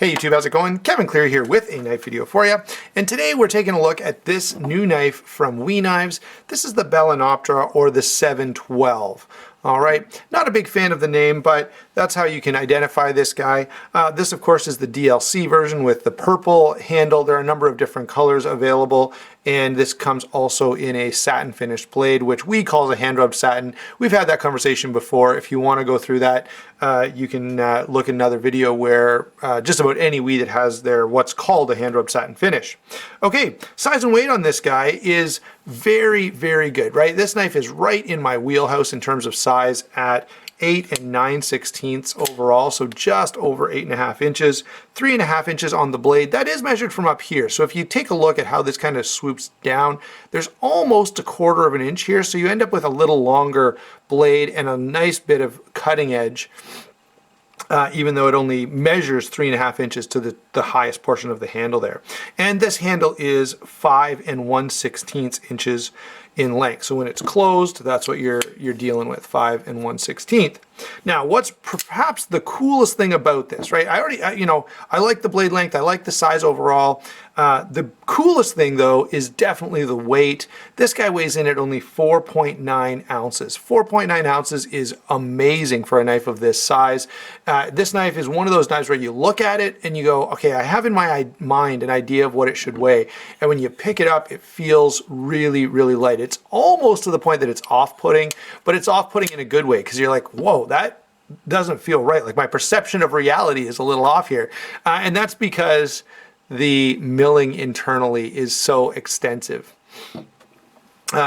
Hey YouTube, how's it going? Kevin Clear here with a knife video for you. And today we're taking a look at this new knife from We Knives. This is the Balaenoptera, or the 712. All right, not a big fan of the name, but that's how you can identify this guy. This, of course, is the DLC version with the purple handle. There are a number of different colors available, and this comes also in a satin finished blade, which we call a hand rubbed satin. We've had that conversation before. If you want to go through that, you can look at another video where just about any weed that has their what's called a hand rubbed satin finish. Okay, size and weight on this guy is very, very good, right? This knife is right in my wheelhouse in terms of size at 8 9/16 overall, so just over 8.5 inches, 3.5 inches on the blade. That is measured from up here. So if you take a look at how this kind of swoops down, there's almost 1/4 of an inch here. So you end up with a little longer blade and a nice bit of cutting edge. Even though it only measures 3.5 inches to the highest portion of the handle there. And this handle is 5 1/16 inches in length. So when it's closed, that's what you're dealing with, 5 1/16. Now, what's perhaps the coolest thing about this, right? I like the blade length, I like the size overall. The coolest thing though is definitely the weight. This guy weighs in at only 4.9 ounces. 4.9 ounces is amazing for a knife of this size. This knife is one of those knives where you look at it and you go, okay, I have in my mind an idea of what it should weigh. And when you pick it up, it feels really, really light. It's almost to the point that it's off-putting, but it's off-putting in a good way because you're like, whoa, that doesn't feel right. Like my perception of reality is a little off here. And that's because the milling internally is so extensive.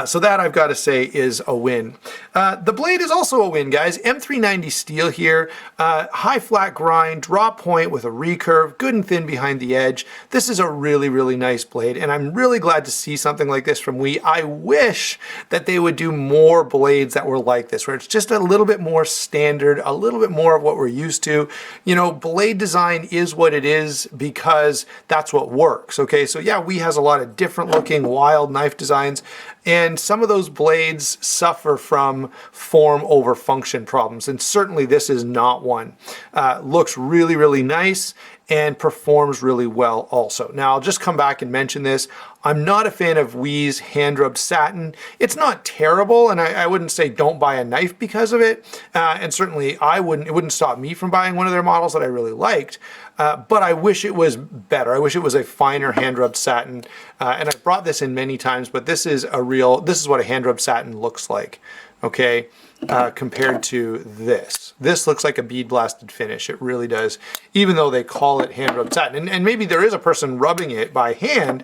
So that, I've got to say, is a win. The blade is also a win, guys. M390 steel here, high flat grind, drop point with a recurve, good and thin behind the edge. This is a really, really nice blade, and I'm really glad to see something like this from We. I wish that they would do more blades that were like this, where it's just a little bit more standard, a little bit more of what we're used to. You know, blade design is what it is because that's what works, okay? So yeah, We has a lot of different looking, wild knife designs, and some of those blades suffer from form over function problems, and certainly this is not one. Looks really, really nice and performs really well also. Now, I'll just come back and mention this. I'm not a fan of We's hand rubbed satin. It's not terrible, and I wouldn't say don't buy a knife because of it. And certainly it wouldn't stop me from buying one of their models that I really liked. But I wish it was better. I wish it was a finer hand rubbed satin. And I've brought this in many times, but this is what a hand rubbed satin looks like. Okay, compared to this. This looks like a bead blasted finish. It really does, even though they call it hand rubbed satin. And maybe there is a person rubbing it by hand,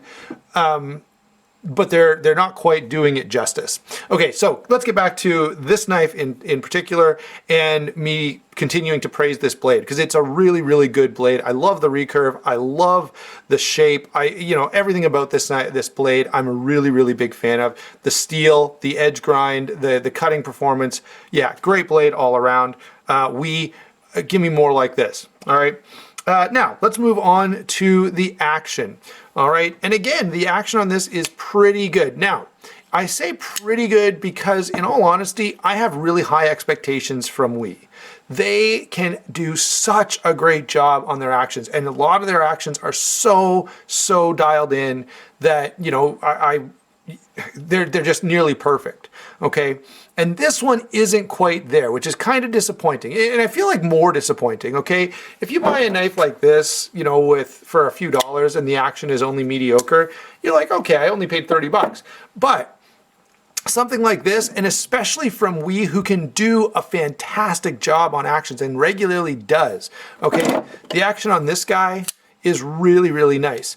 but they're not quite doing it justice. Okay, so let's get back to this knife in particular, and me continuing to praise this blade because it's a really, really good blade. I love the recurve. I love the shape. Everything about this blade, I'm a really, really big fan of. The steel, the edge grind, the cutting performance. Yeah, great blade all around. Give me more like this. All right. Now, let's move on to the action. All right, and again, the action on this is pretty good. Now, I say pretty good because, in all honesty, I have really high expectations from We. They can do such a great job on their actions, and a lot of their actions are so dialed in that, they're just nearly perfect, okay? And this one isn't quite there, which is kind of disappointing. And I feel like more disappointing, okay? If you buy a knife like this, for a few dollars and the action is only mediocre, you're like, okay, I only paid 30 bucks. But something like this, and especially from We, who can do a fantastic job on actions and regularly does, okay? The action on this guy is really, really nice.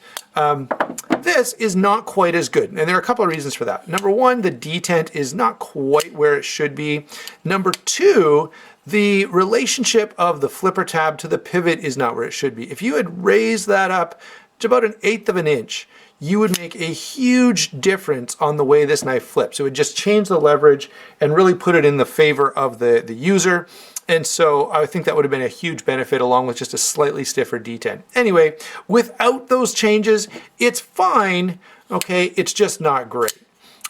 This is not quite as good, and there are a couple of reasons for that. Number one, the detent is not quite where it should be. Number two, the relationship of the flipper tab to the pivot is not where it should be. If you had raised that up to about 1/8 of an inch, you would make a huge difference on the way this knife flips. It would just change the leverage and really put it in the favor of the user. And so I think that would have been a huge benefit, along with just a slightly stiffer detent. Anyway, without those changes, it's fine, okay? It's just not great.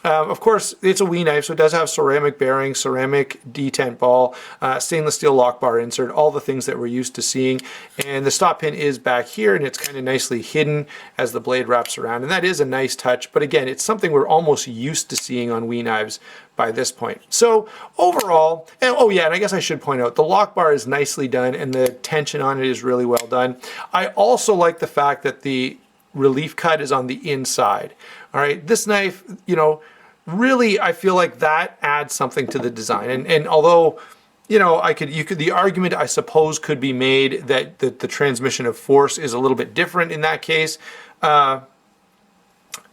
Of course, it's a Wii knife, so it does have ceramic bearing, ceramic detent ball, stainless steel lock bar insert, all the things that we're used to seeing. And the stop pin is back here, and it's kind of nicely hidden as the blade wraps around. And that is a nice touch, but again, it's something we're almost used to seeing on Wii knives by this point. So overall, and oh yeah, and I guess I should point out, the lock bar is nicely done, and the tension on it is really well done. I also like the fact that the relief cut is on the inside. All right, this knife, you know, really, I feel like that adds something to the design. And although, you know, the argument I suppose could be made that the transmission of force is a little bit different in that case.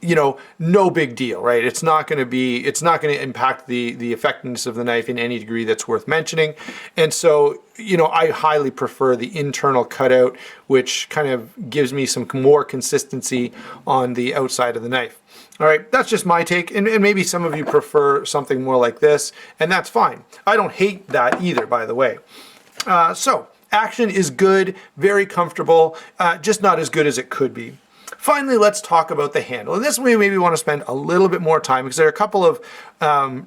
You know, no big deal, right? It's not going to impact the effectiveness of the knife in any degree that's worth mentioning. And so, you know, I highly prefer the internal cutout, which kind of gives me some more consistency on the outside of the knife. All right, that's just my take, and maybe some of you prefer something more like this, and that's fine. I don't hate that either, by the way. So, action is good, very comfortable, just not as good as it could be. Finally, let's talk about the handle. And this we maybe want to spend a little bit more time because there are a couple of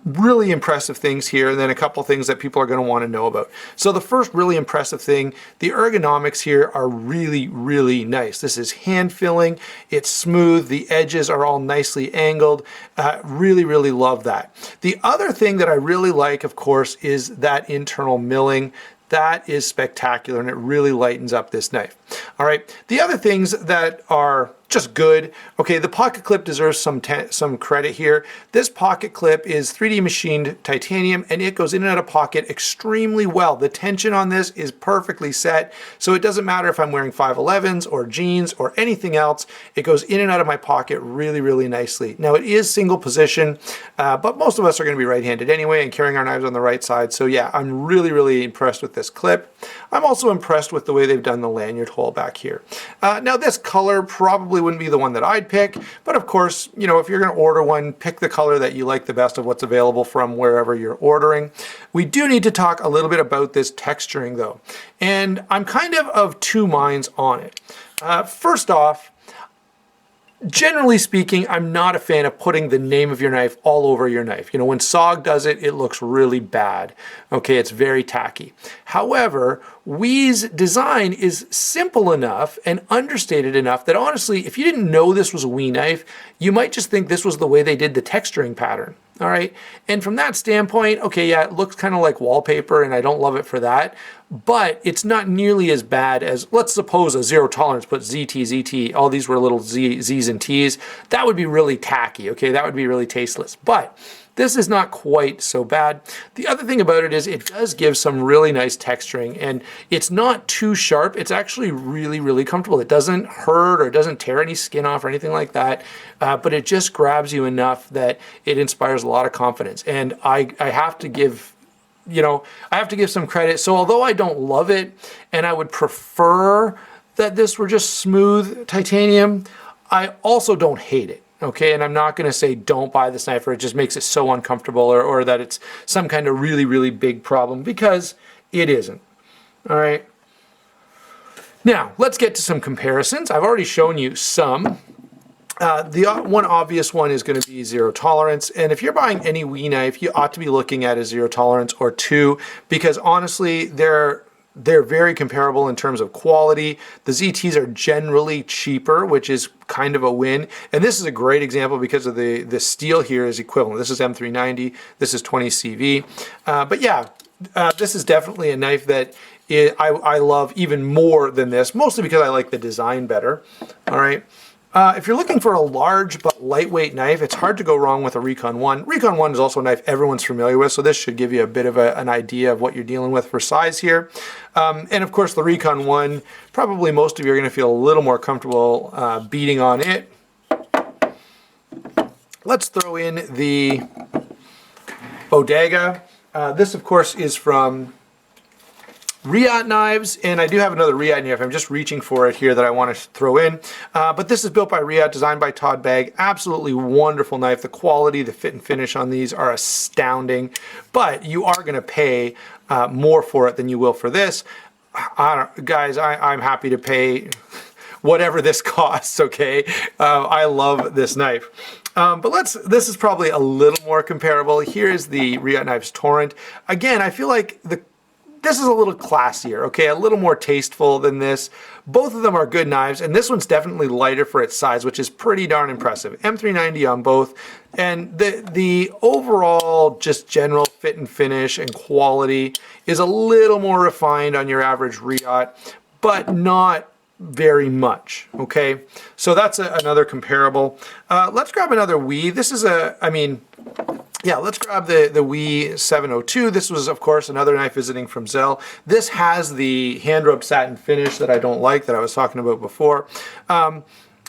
really impressive things here and then a couple of things that people are going to want to know about. So the first really impressive thing, the ergonomics here are really, really nice. This is hand filling, it's smooth, the edges are all nicely angled. Really, really love that. The other thing that I really like, of course, is that internal milling. That is spectacular, and it really lightens up this knife. All right, the other things that are just good. Okay, the pocket clip deserves some credit here. This pocket clip is 3D machined titanium, and it goes in and out of pocket extremely well. The tension on this is perfectly set, so it doesn't matter if I'm wearing 511s or jeans or anything else. It goes in and out of my pocket really, really nicely. Now, it is single position, but most of us are going to be right-handed anyway and carrying our knives on the right side. So yeah, I'm really, really impressed with this clip. I'm also impressed with the way they've done the lanyard hole back here. Now, this color probably wouldn't be the one that I'd pick, but of course, you know, if you're going to order one, pick the color that you like the best of what's available from wherever you're ordering. We do need to talk a little bit about this texturing though, and I'm kind of two minds on it. First off, generally speaking, I'm not a fan of putting the name of your knife all over your knife. You know, when SOG does it, it looks really bad. Okay, it's very tacky. However, Wii's design is simple enough and understated enough that honestly, if you didn't know this was a Wii knife, you might just think this was the way they did the texturing pattern. All right, and from that standpoint, okay, yeah, it looks kind of like wallpaper and I don't love it for that, but it's not nearly as bad as, let's suppose a zero tolerance put ZT, ZT, all these were little Z's and T's. That would be really tacky, okay, that would be really tasteless, but this is not quite so bad. The other thing about it is it does give some really nice texturing, and it's not too sharp. It's actually really, really comfortable. It doesn't hurt or it doesn't tear any skin off or anything like that, but it just grabs you enough that it inspires a lot of confidence. And I have to give, you know, I have to give some credit. So although I don't love it, and I would prefer that this were just smooth titanium, I also don't hate it. Okay, and I'm not going to say don't buy this knife or it just makes it so uncomfortable or that it's some kind of really, really big problem, because it isn't. All right. Now, let's get to some comparisons. I've already shown you some. The one obvious one is going to be zero tolerance. And if you're buying any Wii knife, you ought to be looking at a zero tolerance or two, because honestly, they're very comparable in terms of quality. The ZTs are generally cheaper, which is kind of a win. And this is a great example because of the steel here is equivalent. This is M390, this is 20 CV. But yeah, this is definitely a knife that I love even more than this, mostly because I like the design better. All right. If you're looking for a large but lightweight knife, it's hard to go wrong with a Recon 1. Recon 1 is also a knife everyone's familiar with, so this should give you a bit of an idea of what you're dealing with for size here. And of course, the Recon 1, probably most of you are going to feel a little more comfortable beating on it. Let's throw in the Bodega. This, of course, is from Riot knives, and I do have another Riot knife. I'm just reaching for it here that I want to throw in. But this is built by Riot, designed by Todd Bagg. Absolutely wonderful knife. The quality, the fit and finish on these are astounding, but you are going to pay more for it than you will for this. Guys, I'm happy to pay whatever this costs, okay? I love this knife. But this is probably a little more comparable. Here is the Riot Knives Torrent. Again, I feel like this is a little classier, okay? A little more tasteful than this. Both of them are good knives, and this one's definitely lighter for its size, which is pretty darn impressive. M390 on both, and the overall just general fit and finish and quality is a little more refined on your average Riot, but not very much, okay? So that's another comparable. Let's grab another Wii. This is let's grab the Wii 702. This was, of course, another knife visiting from Zell. This has the hand-rubbed satin finish that I don't like, that I was talking about before.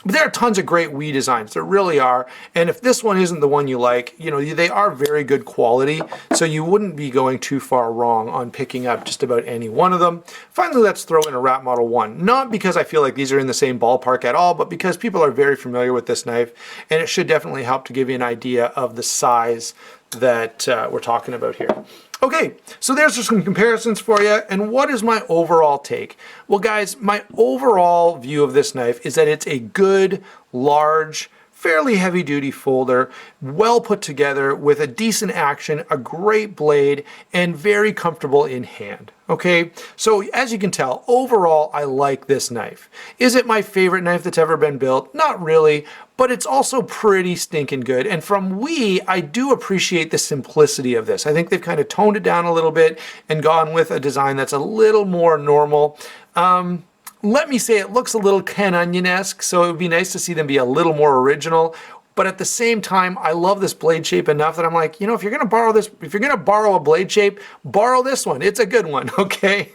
But there are tons of great Wii designs. There really are. And if this one isn't the one you like, you know, they are very good quality. So you wouldn't be going too far wrong on picking up just about any one of them. Finally, let's throw in a Rat Model 1. Not because I feel like these are in the same ballpark at all, but because people are very familiar with this knife. And it should definitely help to give you an idea of the size that we're talking about here. Okay, so there's just some comparisons for you, and what is my overall take? Well guys, my overall view of this knife is that it's a good, large, fairly heavy duty folder, well put together with a decent action, a great blade, and very comfortable in hand. Okay, so as you can tell, overall I like this knife. Is it my favorite knife that's ever been built? Not really, but it's also pretty stinking good. And from Wii, I do appreciate the simplicity of this. I think they've kind of toned it down a little bit and gone with a design that's a little more normal. Let me say it looks a little Ken Onion-esque, so it would be nice to see them be a little more original. But at the same time, I love this blade shape enough that I'm like, you know, if you're gonna borrow this, if you're gonna borrow a blade shape, borrow this one. It's a good one, okay?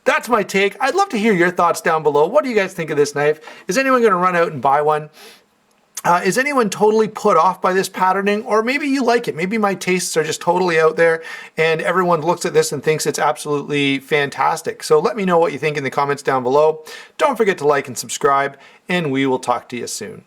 That's my take. I'd love to hear your thoughts down below. What do you guys think of this knife? Is anyone gonna run out and buy one? Is anyone totally put off by this patterning? Or maybe you like it. Maybe my tastes are just totally out there and everyone looks at this and thinks it's absolutely fantastic. So let me know what you think in the comments down below. Don't forget to like and subscribe, and we will talk to you soon.